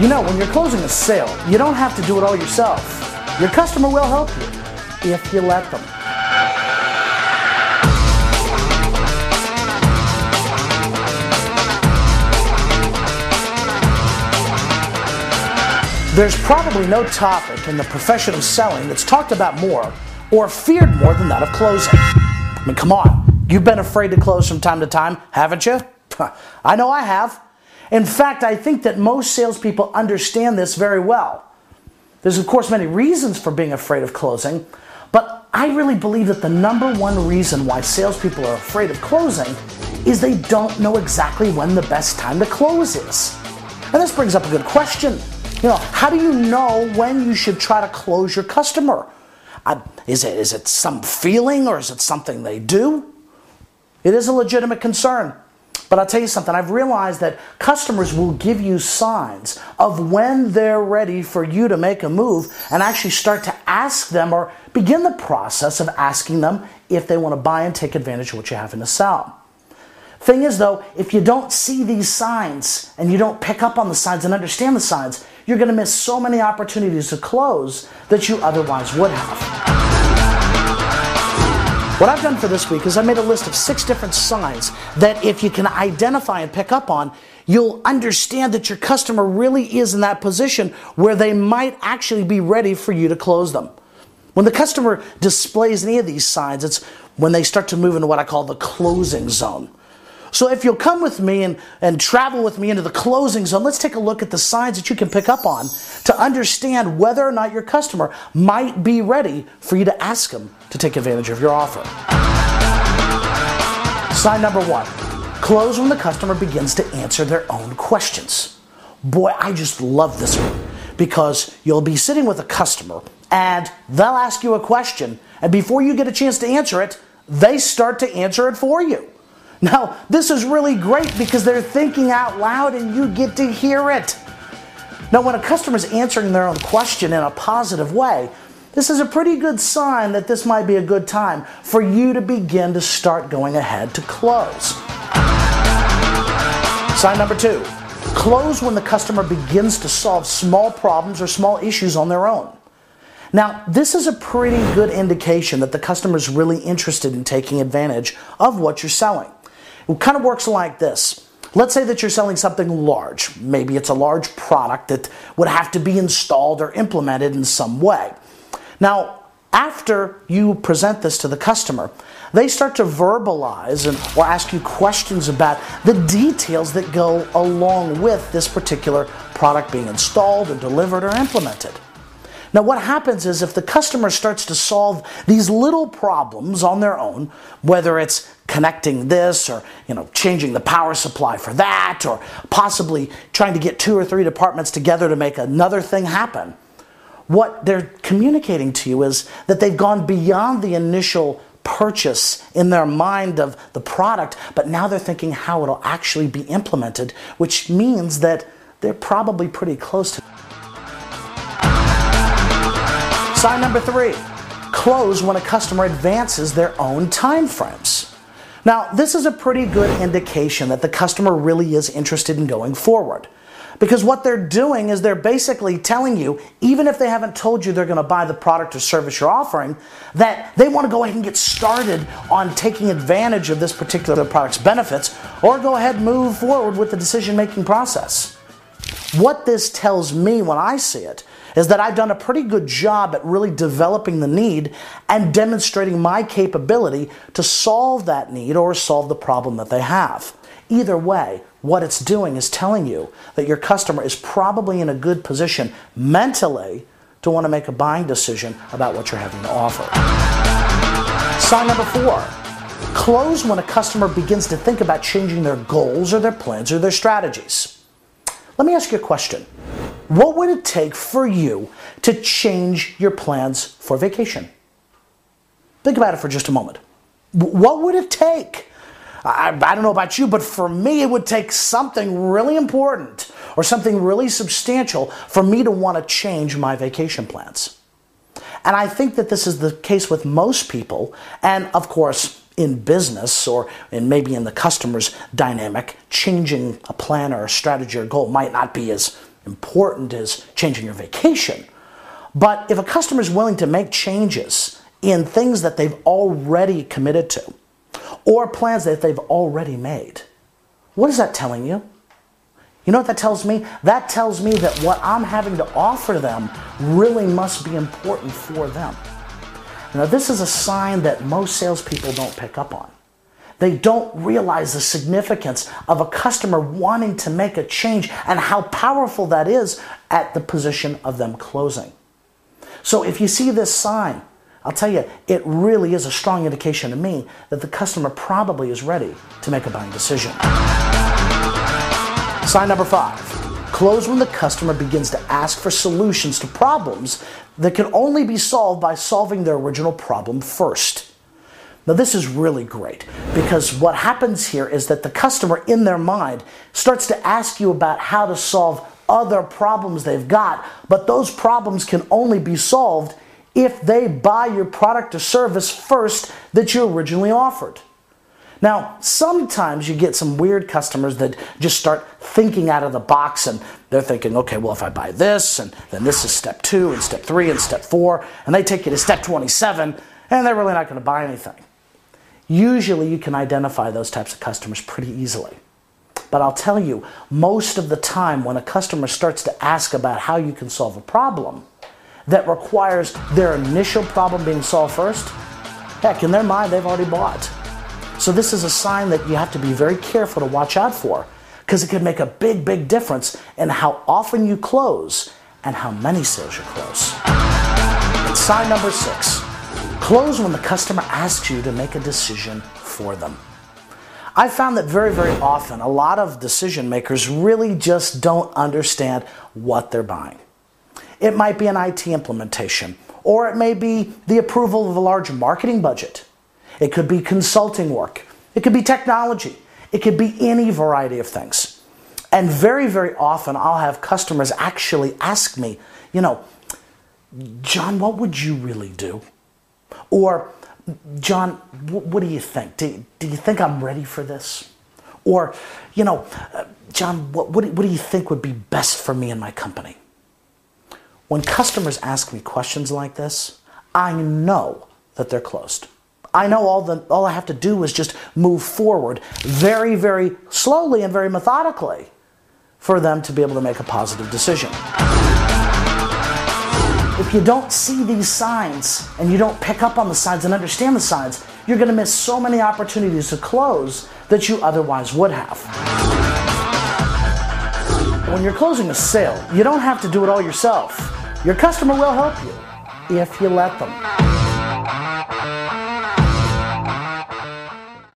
You know, when you're closing a sale, you don't have to do it all yourself. Your customer will help you if you let them. There's probably no topic in the profession of selling that's talked about more or feared more than that of closing. I mean, come on. You've been afraid to close from time to time, haven't you? I know I have. In fact, I think that most salespeople understand this very well. There's, of course, many reasons for being afraid of closing, but I really believe that the number one reason why salespeople are afraid of closing is they don't know exactly when the best time to close is. And this brings up a good question. You know, how do you know when you should try to close your customer? Is it some feeling or is it something they do? It is a legitimate concern. But I'll tell you something, I've realized that customers will give you signs of when they're ready for you to make a move and actually start to ask them or begin the process of asking them if they want to buy and take advantage of what you have in the sell. Thing is though, if you don't see these signs and you don't pick up on the signs and understand the signs, you're going to miss so many opportunities to close that you otherwise would have. What I've done for this week is I made a list of 6 different signs that if you can identify and pick up on, you'll understand that your customer really is in that position where they might actually be ready for you to close them. When the customer displays any of these signs, it's when they start to move into what I call the closing zone. So if you'll come with me and travel with me into the closing zone, let's take a look at the signs that you can pick up on to understand whether or not your customer might be ready for you to ask them to take advantage of your offer. Sign number 1, close when the customer begins to answer their own questions. Boy, I just love this one because you'll be sitting with a customer and they'll ask you a question, and before you get a chance to answer it, they start to answer it for you. Now, this is really great because they're thinking out loud and you get to hear it. Now, when a customer's answering their own question in a positive way, this is a pretty good sign that this might be a good time for you to begin to start going ahead to close. Sign number 2, close when the customer begins to solve small problems or small issues on their own. Now, this is a pretty good indication that the customer is really interested in taking advantage of what you're selling. It kind of works like this. Let's say that you're selling something large. Maybe it's a large product that would have to be installed or implemented in some way. Now, after you present this to the customer, they start to verbalize or ask you questions about the details that go along with this particular product being installed or delivered or implemented. Now what happens is if the customer starts to solve these little problems on their own, whether it's connecting this or changing the power supply for that or possibly trying to get 2 or 3 departments together to make another thing happen, what they're communicating to you is that they've gone beyond the initial purchase in their mind of the product, but now they're thinking how it'll actually be implemented, which means that they're probably pretty close to it. Sign number 3, close when a customer advances their own time frames. Now, this is a pretty good indication that the customer really is interested in going forward. Because what they're doing is they're basically telling you, even if they haven't told you they're going to buy the product or service you're offering, that they want to go ahead and get started on taking advantage of this particular product's benefits or go ahead and move forward with the decision-making process. What this tells me when I see it is that I've done a pretty good job at really developing the need and demonstrating my capability to solve that need or solve the problem that they have. Either way, what it's doing is telling you that your customer is probably in a good position mentally to want to make a buying decision about what you're having to offer. Sign number 4, close when a customer begins to think about changing their goals or their plans or their strategies. Let me ask you a question. What would it take for you to change your plans for vacation? Think about it for just a moment. What would it take? I don't know about you, but for me it would take something really important or something really substantial for me to want to change my vacation plans. And I think that this is the case with most people, and of course in business or maybe in the customer's dynamic, changing a plan or a strategy or goal might not be as important as changing your vacation. But if a customer is willing to make changes in things that they've already committed to, or plans that they've already made, what is that telling you? You know what that tells me? That tells me that what I'm having to offer them really must be important for them. Now, this is a sign that most salespeople don't pick up on. They don't realize the significance of a customer wanting to make a change and how powerful that is at the position of them closing. So if you see this sign, I'll tell you, it really is a strong indication to me that the customer probably is ready to make a buying decision. Sign number 5, close when the customer begins to ask for solutions to problems that can only be solved by solving their original problem first. Now this is really great because what happens here is that the customer in their mind starts to ask you about how to solve other problems they've got, but those problems can only be solved if they buy your product or service first that you originally offered. Now, sometimes you get some weird customers that just start thinking out of the box and they're thinking, okay, well, if I buy this, and then this is step 2 and step 3 and step 4, and they take you to step 27, and they're really not going to buy anything. Usually you can identify those types of customers pretty easily. But I'll tell you, most of the time when a customer starts to ask about how you can solve a problem that requires their initial problem being solved first, heck, in their mind, they've already bought. So this is a sign that you have to be very careful to watch out for because it can make a big, big difference in how often you close and how many sales you close. And sign number 6, close when the customer asks you to make a decision for them. I found that very, very often a lot of decision makers really just don't understand what they're buying. It might be an IT implementation, or it may be the approval of a large marketing budget. It could be consulting work. It could be technology. It could be any variety of things. And very, very often I'll have customers actually ask me, John, what would you really do? Or, John, what do you think? Do you think I'm ready for this? Or, John, what do you think would be best for me and my company? When customers ask me questions like this, I know that they're closed. I know all I have to do is just move forward very, very slowly and very methodically for them to be able to make a positive decision. If you don't see these signs and you don't pick up on the signs and understand the signs, you're going to miss so many opportunities to close that you otherwise would have. When you're closing a sale, you don't have to do it all yourself. Your customer will help you if you let them.